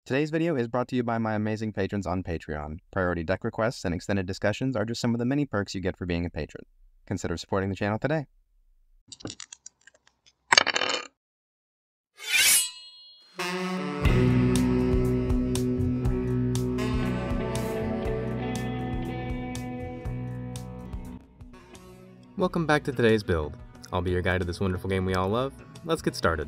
Today's video is brought to you by my amazing patrons on Patreon. Priority deck requests and extended discussions are just some of the many perks you get for being a patron. Consider supporting the channel today. Welcome back to today's build. I'll be your guide to this wonderful game we all love. Let's get started.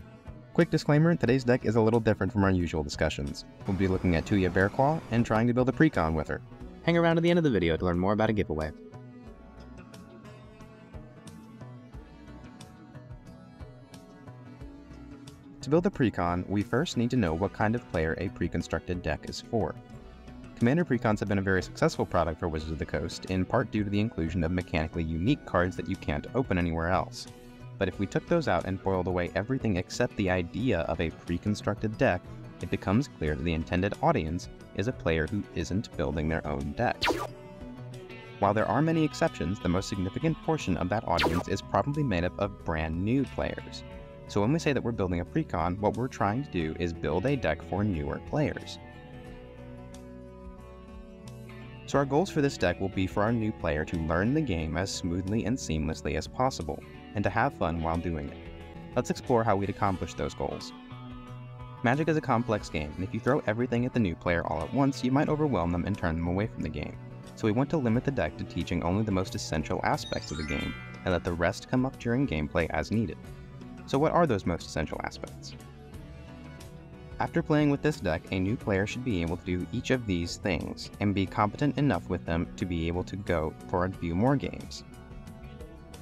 Quick disclaimer, today's deck is a little different from our usual discussions. We'll be looking at Tuya Bearclaw and trying to build a Precon with her. Hang around to the end of the video to learn more about a giveaway. To build a Precon, we first need to know what kind of player a pre-constructed deck is for. Commander Precons have been a very successful product for Wizards of the Coast, in part due to the inclusion of mechanically unique cards that you can't open anywhere else. But if we took those out and boiled away everything except the idea of a pre-constructed deck, it becomes clear that the intended audience is a player who isn't building their own deck. While there are many exceptions, the most significant portion of that audience is probably made up of brand new players. So when we say that we're building a Precon, what we're trying to do is build a deck for newer players. So our goals for this deck will be for our new player to learn the game as smoothly and seamlessly as possible, and to have fun while doing it. Let's explore how we'd accomplish those goals. Magic is a complex game, and if you throw everything at the new player all at once, you might overwhelm them and turn them away from the game. So we want to limit the deck to teaching only the most essential aspects of the game, and let the rest come up during gameplay as needed. So what are those most essential aspects? After playing with this deck, a new player should be able to do each of these things, and be competent enough with them to be able to go for a few more games.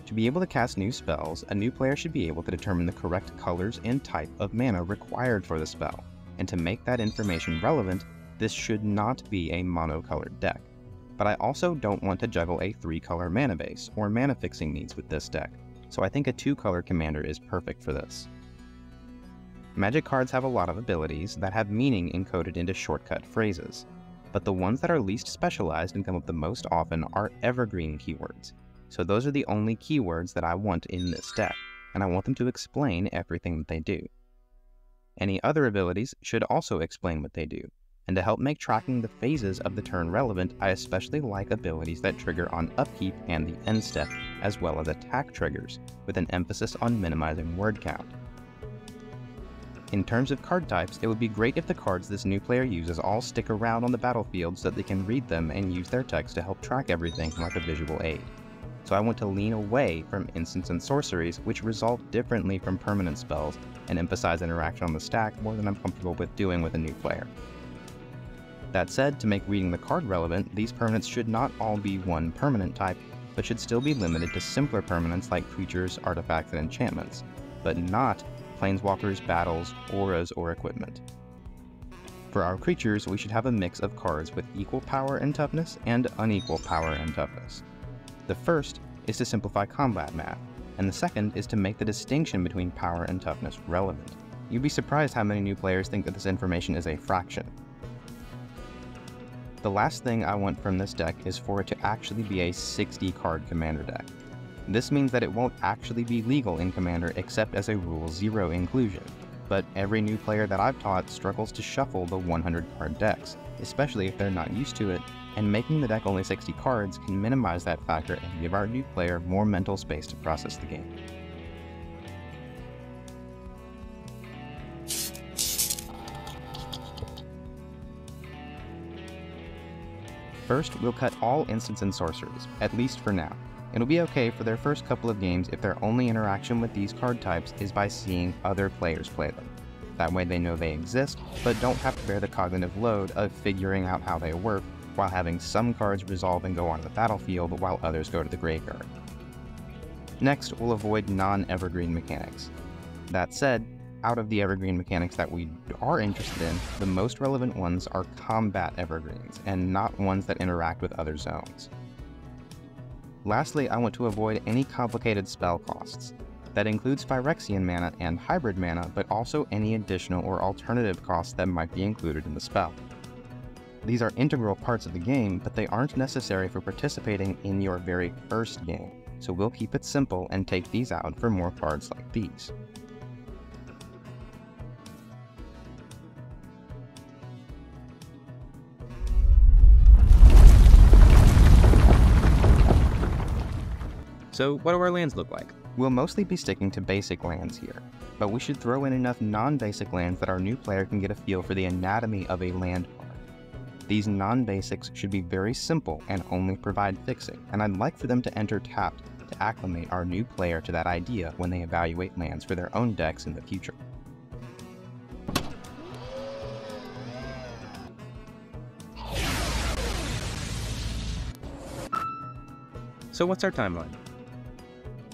To be able to cast new spells, a new player should be able to determine the correct colors and type of mana required for the spell, and to make that information relevant, this should not be a monocolored deck. But I also don't want to juggle a 3-color mana base, or mana fixing needs with this deck, so I think a 2-color commander is perfect for this. Magic cards have a lot of abilities that have meaning encoded into shortcut phrases, but the ones that are least specialized and come up the most often are evergreen keywords. So those are the only keywords that I want in this deck, and I want them to explain everything that they do. Any other abilities should also explain what they do, and to help make tracking the phases of the turn relevant, I especially like abilities that trigger on upkeep and the end step, as well as attack triggers, with an emphasis on minimizing word count. In terms of card types, it would be great if the cards this new player uses all stick around on the battlefield so that they can read them and use their text to help track everything like a visual aid. So I want to lean away from instants and sorceries, which resolve differently from permanent spells, and emphasize interaction on the stack more than I'm comfortable with doing with a new player. That said, to make reading the card relevant, these permanents should not all be one permanent type, but should still be limited to simpler permanents like creatures, artifacts, and enchantments, but not planeswalkers, battles, auras, or equipment. For our creatures, we should have a mix of cards with equal power and toughness and unequal power and toughness. The first is to simplify combat math, and the second is to make the distinction between power and toughness relevant. You'd be surprised how many new players think that this information is a fraction. The last thing I want from this deck is for it to actually be a 60-card commander deck. This means that it won't actually be legal in Commander except as a Rule 0 inclusion, but every new player that I've taught struggles to shuffle the 100-card decks, especially if they're not used to it, and making the deck only 60 cards can minimize that factor and give our new player more mental space to process the game. First, we'll cut all instants and sorceries, at least for now. It'll be okay for their first couple of games if their only interaction with these card types is by seeing other players play them. That way they know they exist, but don't have to bear the cognitive load of figuring out how they work, while having some cards resolve and go onto the battlefield while others go to the graveyard. Next, we'll avoid non-evergreen mechanics. That said, out of the evergreen mechanics that we are interested in, the most relevant ones are combat evergreens, and not ones that interact with other zones. Lastly, I want to avoid any complicated spell costs. That includes Phyrexian mana and hybrid mana, but also any additional or alternative costs that might be included in the spell. These are integral parts of the game, but they aren't necessary for participating in your very first game, so we'll keep it simple and take these out for more cards like these. So what do our lands look like? We'll mostly be sticking to basic lands here, but we should throw in enough non-basic lands that our new player can get a feel for the anatomy of a land card. These non-basics should be very simple and only provide fixing, and I'd like for them to enter tapped to acclimate our new player to that idea when they evaluate lands for their own decks in the future. So what's our timeline?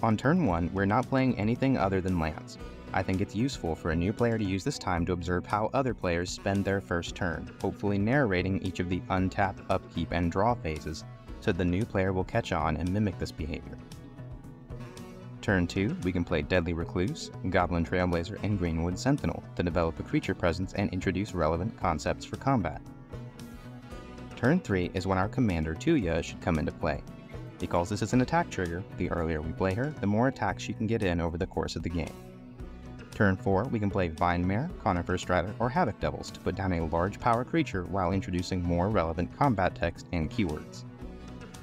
On turn 1, we're not playing anything other than lands. I think it's useful for a new player to use this time to observe how other players spend their first turn, hopefully narrating each of the untap, upkeep, and draw phases, so the new player will catch on and mimic this behavior. Turn 2, we can play Deadly Recluse, Goblin Trailblazer, and Greenwood Sentinel to develop a creature presence and introduce relevant concepts for combat. Turn 3 is when our commander Tuya should come into play. Because this is an attack trigger, the earlier we play her, the more attacks she can get in over the course of the game. Turn 4, we can play Vine Mare, Conifer Strider, or Havoc Devils to put down a large power creature while introducing more relevant combat text and keywords.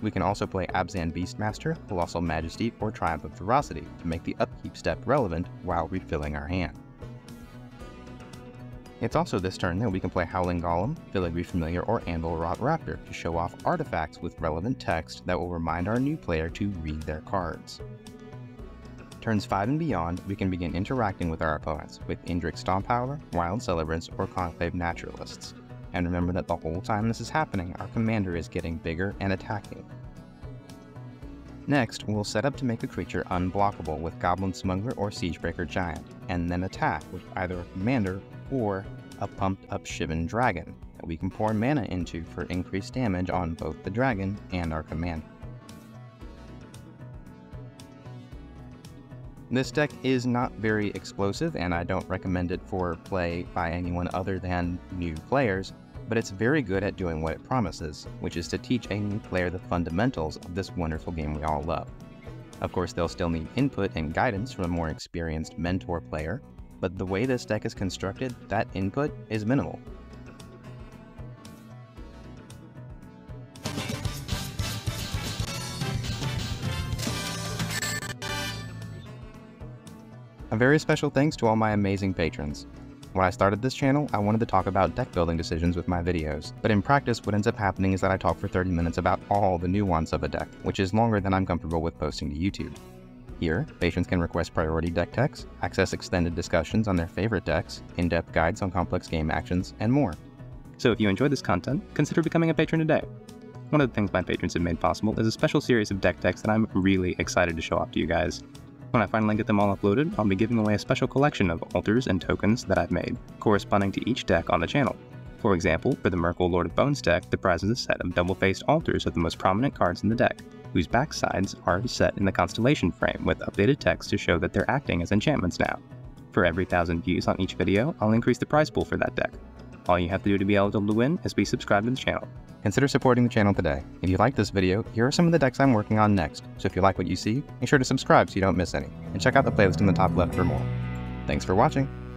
We can also play Abzan Beastmaster, Colossal Majesty, or Triumph of Ferocity to make the upkeep step relevant while refilling our hand. It's also this turn that we can play Howling Golem, Filigree Familiar, or Anvil Rot Raptor to show off artifacts with relevant text that will remind our new player to read their cards. Turns 5 and beyond, we can begin interacting with our opponents with Indrik Stomphowler, Wild Celebrants, or Conclave Naturalists. And remember that the whole time this is happening, our commander is getting bigger and attacking. Next, we'll set up to make a creature unblockable with Goblin Smuggler or Siegebreaker Giant, and then attack with either a commander or a pumped up Shivan Dragon that we can pour mana into for increased damage on both the dragon and our commander. This deck is not very explosive, and I don't recommend it for play by anyone other than new players, but it's very good at doing what it promises, which is to teach a new player the fundamentals of this wonderful game we all love. Of course, they'll still need input and guidance from a more experienced mentor player, but the way this deck is constructed, that input is minimal. A very special thanks to all my amazing patrons. When I started this channel, I wanted to talk about deck building decisions with my videos, but in practice what ends up happening is that I talk for 30 minutes about all the nuance of a deck, which is longer than I'm comfortable with posting to YouTube. Here, patrons can request priority deck techs, access extended discussions on their favorite decks, in-depth guides on complex game actions, and more. So if you enjoyed this content, consider becoming a patron today. One of the things my patrons have made possible is a special series of deck techs that I'm really excited to show off to you guys. When I finally get them all uploaded, I'll be giving away a special collection of altars and tokens that I've made, corresponding to each deck on the channel. For example, for the Merkle Lord of Bones deck, the prize is a set of double-faced altars of the most prominent cards in the deck, whose backsides are set in the constellation frame with updated text to show that they're acting as enchantments now. For every 1,000 views on each video, I'll increase the prize pool for that deck. All you have to do to be eligible to win is be subscribed to the channel. Consider supporting the channel today. If you like this video, here are some of the decks I'm working on next, so if you like what you see, make sure to subscribe so you don't miss any, and check out the playlist in the top left for more. Thanks for watching!